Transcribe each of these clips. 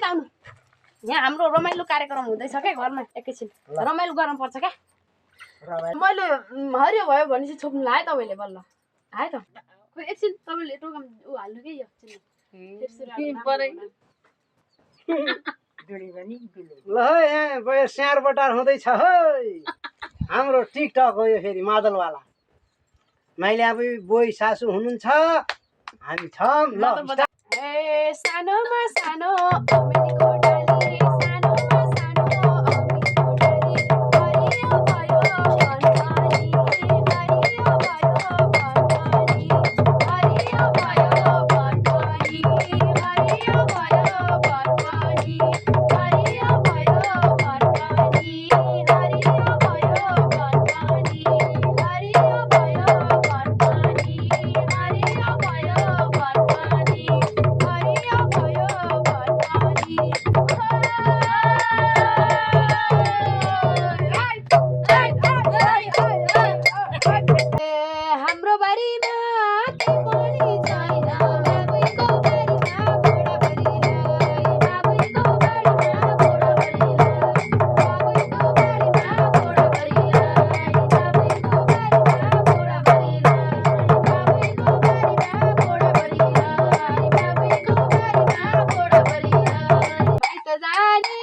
त आउनु यहाँ हाम्रो रमाइलो कार्यक्रम हुँदैछ क्या घरमा एकैछिन रमाइलो गर्न पर्छ क्या मैले हरियो भयो भनेपछि छोप्नु लाएँ तपाईँले बल्ल आयो त खोइ एकछिन तपाईँले टोकम ऊ हाल्नु के यो ल यहाँ भयो स्याहार बटार हुँदैछ है हाम्रो टिकटक हो यो फेरि मादलवाला मैले अब बोई सासू हुनुहुन्छ हामी छौँ ल ए सानोमा सानो अमेरिको डाली सानोमा सानो अमेरिको डाली हरियो भयो बनपानी हरियो भयो बनपानी हरियो भयो बनपानी हरियो भयो बनपानी हरियो भयो बनपानी हरियो भयो बनपानी हरियो भयो बनपानी हरियो भयो बनपानी हरियो भयो बनपानी हाम्रो बारीमा के पनि छैन बाबुको बारीमा बुढाबुढीलाई बाबुको बारीमा बुढाबुढीलाई बाबुको बारीमा बुढाबुढीलाई बाबुको बारीमा बुढाबुढीलाई बाबुको बारीमा बुढाबुढीलाई बाबुको बारीमा बुढाबुढीलाई भाइ त जाने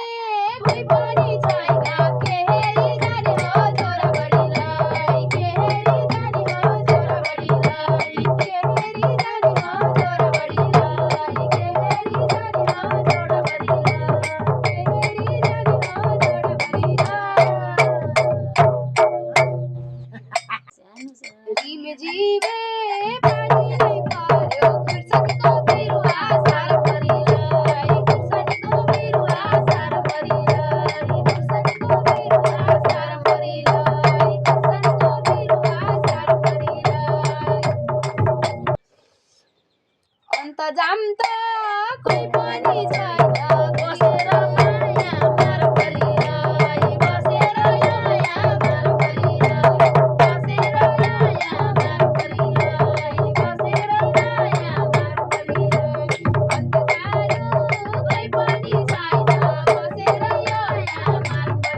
कोही पनि छैन के हेरी जाने हो छोराबुढीलाई के हेरी जाने हो छोराबुढीलाई के हेरी जाने हो छोराबुढीलाई के हेरी जाने हो छोराबुढीलाई के हेरी जाने हो छोराबुढीलाई जिमे जिमे पानी नै पर्यो खुर्सानीको बिरुवा सारभरिलाई खुर्सानीको बिरुवा सारभरिलाई खुर्सानीको बिरुवा सारभरिलाई खुर्सानीको बिरुवा सारभरिलाई अन्त जाम त कोही पनि छैन बसेर माया मारभरिलाई बसेर माया मारभरिलाई बसेर माया मारभरिलाई बसेर माया मारभरिलाई अन्त जानु कोही पनि छैन बसेर माया मारभरिलाई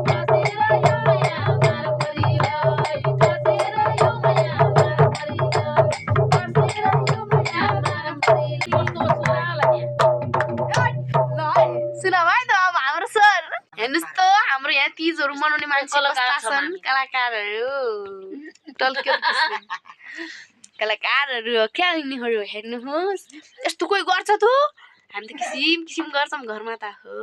बसेर माया मारभरिलाई बसेर माया मारभरिलाई बसेर माया मारभरिलाई सुन भाइ त अब हाम्रो सर हेर्नुहोस् त हाम्रो यहाँ तीजहरू मनाउने मान्छे कस्ता छन् कलाकारहरू टल्क्यो कलाकारहरू हो क्या यिनीहरू हेर्नुहोस् यस्तो कोही गर्छ त हामी त किसिम किसिम गर्छौँ घरमा त हो